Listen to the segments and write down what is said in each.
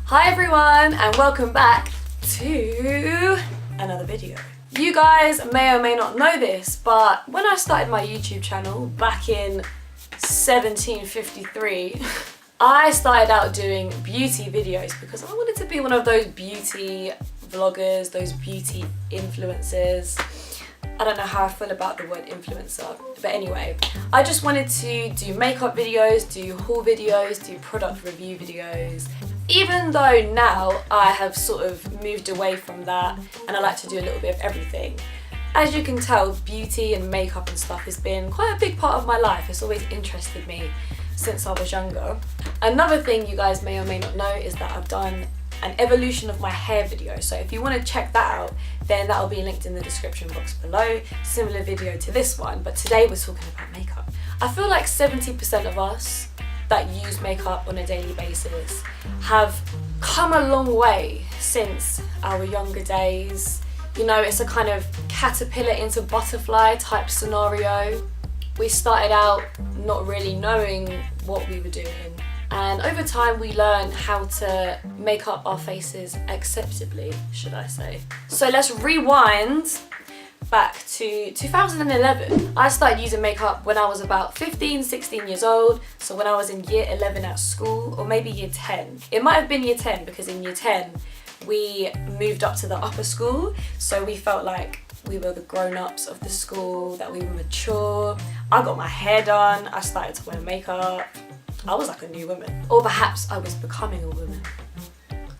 Hi everyone and welcome back to another video. You guys may or may not know this, but when I started my YouTube channel back in 1753, I started out doing beauty videos because I wanted to be one of those beauty vloggers, those beauty influencers. I don't know how I feel about the word influencer, but anyway, I just wanted to do makeup videos, do haul videos, do product review videos. Even though now I have sort of moved away from that and I like to do a little bit of everything. As you can tell, beauty and makeup and stuff has been quite a big part of my life. It's always interested me since I was younger. Another thing you guys may or may not know is that I've done an evolution of my hair video, so if you want to check that out, then that'll be linked in the description box below. Similar video to this one, but today we're talking about makeup. I feel like 70% of us that use makeup on a daily basis have come a long way since our younger days. You know, it's a kind of caterpillar into butterfly type scenario. We started out not really knowing what we were doing, and over time we learn how to make up our faces acceptably, should I say. So let's rewind back to 2011. I started using makeup when I was about 15, 16 years old. So when I was in year 11 at school, or maybe year 10. It might have been year 10 because in year 10 we moved up to the upper school. So we felt like we were the grown-ups of the school, that we were mature. I got my hair done, I started to wear makeup. I was like a new woman. Or perhaps I was becoming a woman.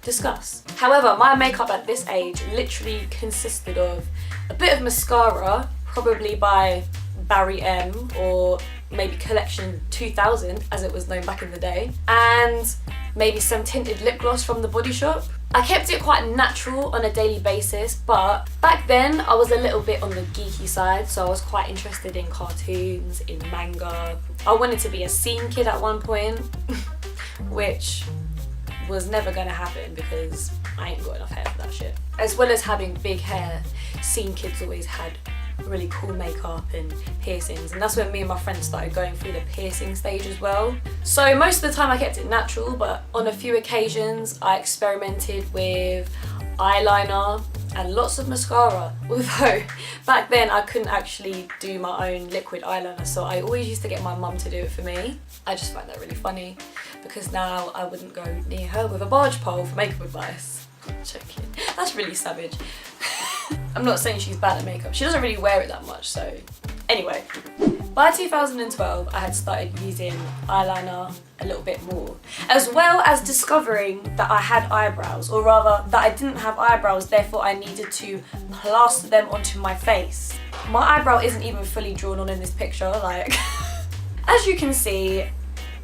Discuss. However, my makeup at this age literally consisted of a bit of mascara, probably by Barry M, or maybe Collection 2000 as it was known back in the day, and maybe some tinted lip gloss from the Body Shop. I kept it quite natural on a daily basis, but back then I was a little bit on the geeky side, so I was quite interested in cartoons, in manga. I wanted to be a scene kid at one point, which was never gonna happen because I ain't got enough hair for that shit. As well as having big hair, scene kids always had really cool makeup and piercings, and that's when me and my friends started going through the piercing stage as well. So most of the time I kept it natural, but on a few occasions I experimented with eyeliner and lots of mascara, although back then I couldn't actually do my own liquid eyeliner, so I always used to get my mum to do it for me. I just find that really funny because now I wouldn't go near her with a barge pole for makeup advice. Joking. That's really savage. I'm not saying she's bad at makeup, she doesn't really wear it that much, so anyway. By 2012 I had started using eyeliner a little bit more, as well as discovering that I had eyebrows, or rather that I didn't have eyebrows, therefore I needed to plaster them onto my face. My eyebrow isn't even fully drawn on in this picture, like as you can see,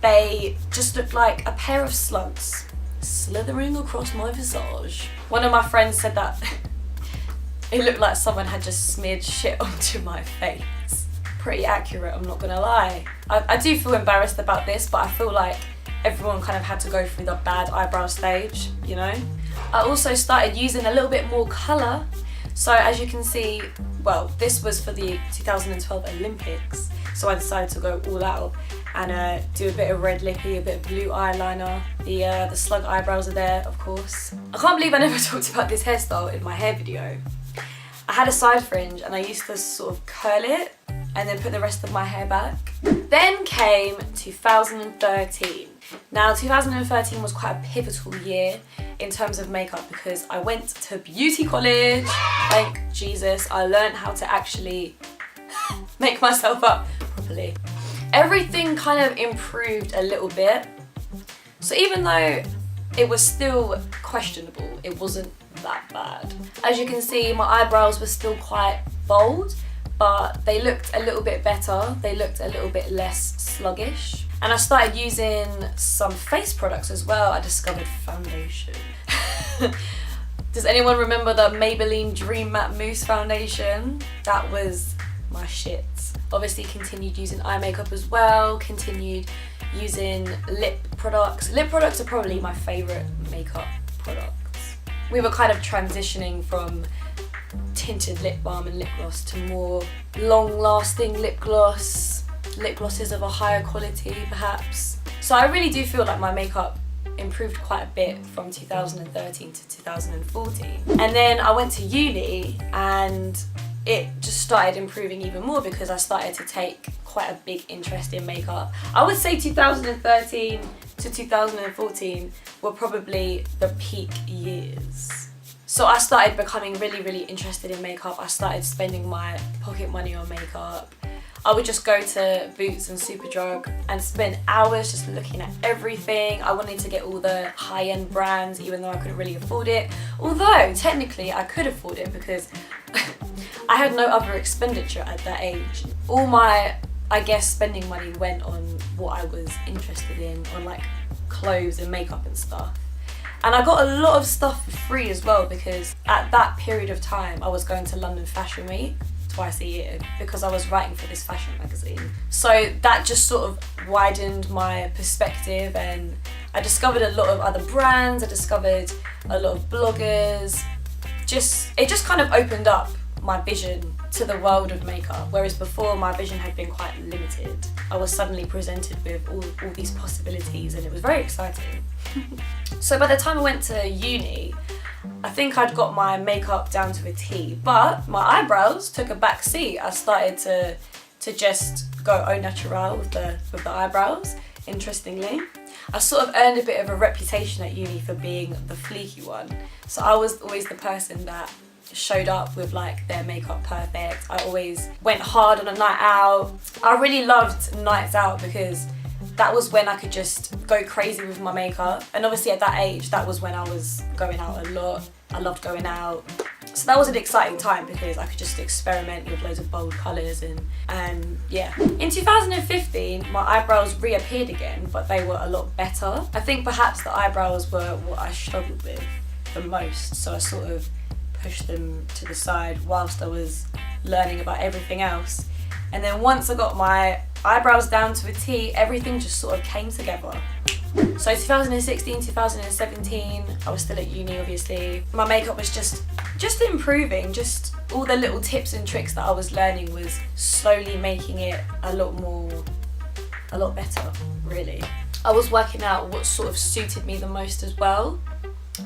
they just look like a pair of slugs slithering across my visage. One of my friends said that it looked like someone had just smeared shit onto my face. Pretty accurate, I'm not gonna lie. I do feel embarrassed about this, but I feel like everyone kind of had to go through the bad eyebrow stage, you know? I also started using a little bit more colour. So as you can see, well, this was for the 2012 Olympics, so I decided to go all out and do a bit of red lippy, a bit of blue eyeliner. The slug eyebrows are there, of course. I can't believe I never talked about this hairstyle in my hair video. I had a side fringe and I used to sort of curl it and then put the rest of my hair back. Then came 2013. Now 2013 was quite a pivotal year in terms of makeup because I went to beauty college. Thank Jesus, I learned how to actually make myself up properly. Everything kind of improved a little bit. So even though it was still questionable, it wasn't that bad. As you can see, my eyebrows were still quite bold, but they looked a little bit better. They looked a little bit less sluggish. And I started using some face products as well. I discovered foundation. Does anyone remember the Maybelline Dream Matte Mousse foundation? That was my shit. Obviously continued using eye makeup as well, continued using lip products. Lip products are probably my favourite makeup products. We were kind of transitioning from tinted lip balm and lip gloss to more long-lasting lip glosses of a higher quality perhaps. So I really do feel like my makeup improved quite a bit from 2013 to 2014. And then I went to uni and it just started improving even more because I started to take quite a big interest in makeup. I would say 2013 to 2014 were probably the peak years. So I started becoming really interested in makeup. I started spending my pocket money on makeup. I would just go to Boots and Superdrug and spend hours just looking at everything. I wanted to get all the high-end brands even though I couldn't really afford it. Although technically I could afford it because I had no other expenditure at that age. All my, I guess, spending money went on what I was interested in, on like clothes and makeup and stuff. And I got a lot of stuff for free as well because at that period of time I was going to London Fashion Week twice a year because I was writing for this fashion magazine. So that just sort of widened my perspective and I discovered a lot of other brands, I discovered a lot of bloggers. It just kind of opened up my vision to the world of makeup, whereas before my vision had been quite limited. I was suddenly presented with all these possibilities and it was very exciting. So by the time I went to uni, I think I'd got my makeup down to a T, but my eyebrows took a back seat. I started to just go au naturel with the eyebrows, interestingly. I sort of earned a bit of a reputation at uni for being the fleeky one. So I was always the person that showed up with like their makeup perfect. I always went hard on a night out. I really loved nights out because that was when I could just go crazy with my makeup. And obviously at that age, that was when I was going out a lot. I loved going out. So that was an exciting time because I could just experiment with loads of bold colours and yeah. In 2015, my eyebrows reappeared again, but they were a lot better. I think perhaps the eyebrows were what I struggled with the most. So I sort of pushed them to the side whilst I was learning about everything else. And then once I got my eyebrows down to a T, everything just sort of came together. So 2016, 2017, I was still at uni obviously. My makeup was just improving, just all the little tips and tricks that I was learning was slowly making it a lot better, really. I was working out what sort of suited me the most as well.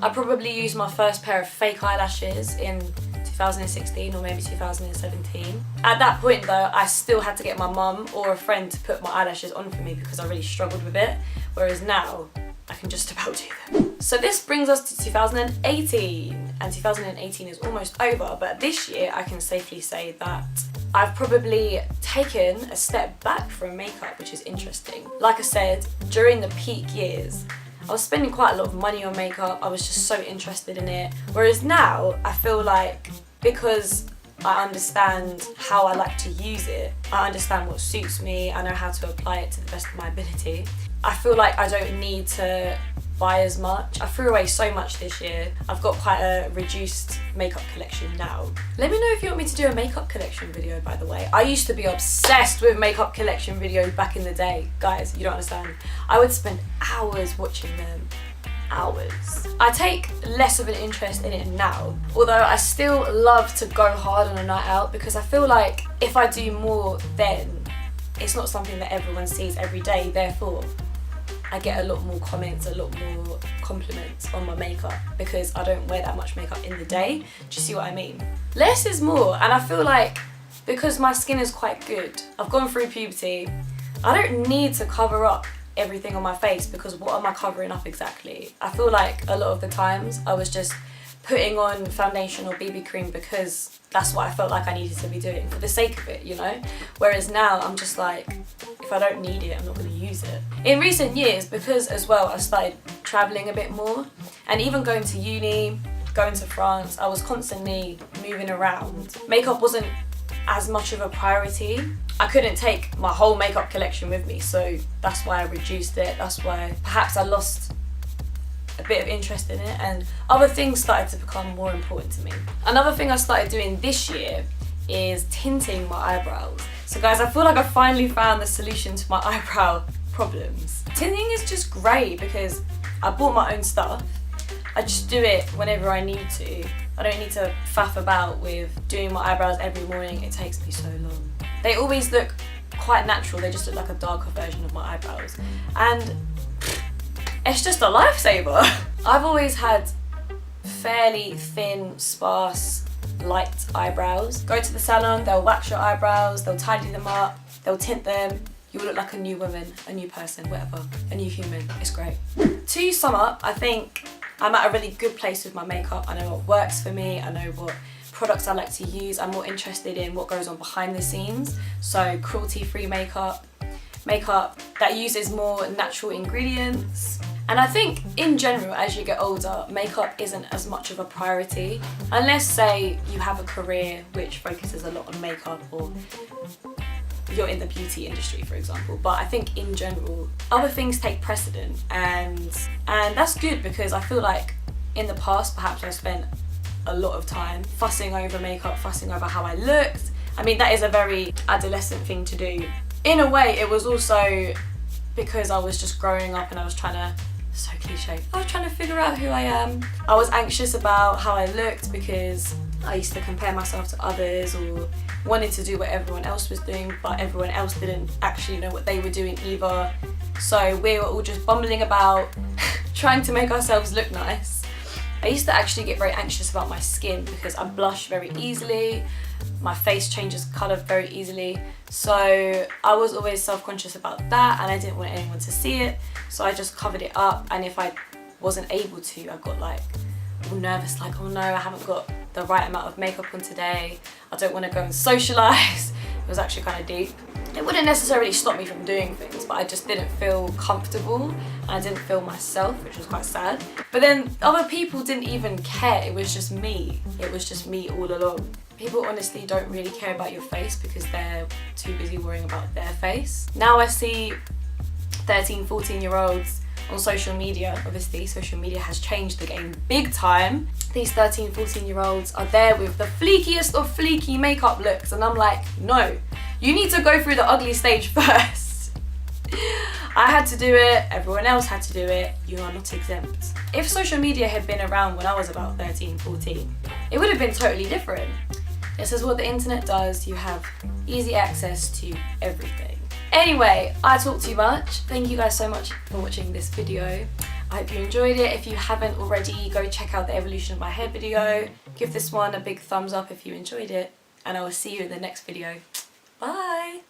I probably used my first pair of fake eyelashes in 2016 or maybe 2017. At that point though, I still had to get my mum or a friend to put my eyelashes on for me because I really struggled with it, whereas now I can just about do them. So this brings us to 2018, and 2018 is almost over, but this year I can safely say that I've probably taken a step back from makeup, which is interesting. Like I said, during the peak years, I was spending quite a lot of money on makeup. I was just so interested in it. Whereas now, I feel like because I understand how I like to use it, I understand what suits me, I know how to apply it to the best of my ability, I feel like I don't need to buy as much. I threw away so much this year. I've got quite a reduced makeup collection now. Let me know if you want me to do a makeup collection video, by the way. I used to be obsessed with makeup collection videos back in the day. Guys, you don't understand. I would spend hours watching them. Hours. I take less of an interest in it now, although I still love to go hard on a night out because I feel like if I do more then it's not something that everyone sees every day, therefore I get a lot more comments, a lot more compliments on my makeup because I don't wear that much makeup in the day. Do you see what I mean? Less is more, and I feel like because my skin is quite good, I've gone through puberty, I don't need to cover up everything on my face because what am I covering up exactly? I feel like a lot of the times I was just putting on foundation or BB cream because that's what I felt like I needed to be doing for the sake of it, you know? Whereas now I'm just like, if I don't need it, I'm not going to use it. In recent years, because as well I started travelling a bit more and even going to uni, going to France, I was constantly moving around. Makeup wasn't as much of a priority. I couldn't take my whole makeup collection with me, so that's why I reduced it. That's why perhaps I lost a bit of interest in it and other things started to become more important to me. Another thing I started doing this year is tinting my eyebrows. So guys, I feel like I finally found the solution to my eyebrow problems. Tinting is just great because I bought my own stuff. I just do it whenever I need to. I don't need to faff about with doing my eyebrows every morning. It takes me so long. They always look quite natural. They just look like a darker version of my eyebrows. And it's just a lifesaver. I've always had fairly thin, sparse, light eyebrows. Go to the salon, they'll wax your eyebrows, they'll tidy them up, they'll tint them. You will look like a new woman, a new person, whatever, a new human. It's great. To sum up, I think I'm at a really good place with my makeup. I know what works for me, I know what products I like to use. I'm more interested in what goes on behind the scenes. So cruelty-free makeup, makeup that uses more natural ingredients. And I think in general, as you get older, makeup isn't as much of a priority. Unless, say, you have a career which focuses a lot on makeup, or you're in the beauty industry, for example. But I think in general, other things take precedent, and that's good, because I feel like in the past, perhaps I spent a lot of time fussing over makeup, fussing over how I looked. I mean, that is a very adolescent thing to do. In a way, it was also because I was just growing up and I was trying to, so cliche, I was trying to figure out who I am. I was anxious about how I looked because I used to compare myself to others, or wanted to do what everyone else was doing, but everyone else didn't actually know what they were doing either. So we were all just bumbling about trying to make ourselves look nice. I used to actually get very anxious about my skin because I blush very easily, my face changes colour very easily, so I was always self-conscious about that, and I didn't want anyone to see it, so I just covered it up. And if I wasn't able to, I got like all nervous, like, oh no, I haven't got the right amount of makeup on today, I don't want to go and socialise. It was actually kind of deep. It wouldn't necessarily stop me from doing things, but I just didn't feel comfortable and I didn't feel myself, which was quite sad. But then other people didn't even care, it was just me. It was just me all along. People honestly don't really care about your face because they're too busy worrying about their face. Now I see 13, 14-year-olds on social media. Obviously, social media has changed the game big time. These 13, 14-year-olds are there with the fleekiest of fleeky makeup looks, and I'm like, no, you need to go through the ugly stage first. I had to do it, everyone else had to do it, you are not exempt. If social media had been around when I was about 13, 14, it would have been totally different. This is what the internet does, you have easy access to everything. Anyway, I talk too much. Thank you guys so much for watching this video. I hope you enjoyed it. If you haven't already, go check out the evolution of my hair video. Give this one a big thumbs up if you enjoyed it, and I will see you in the next video. Bye!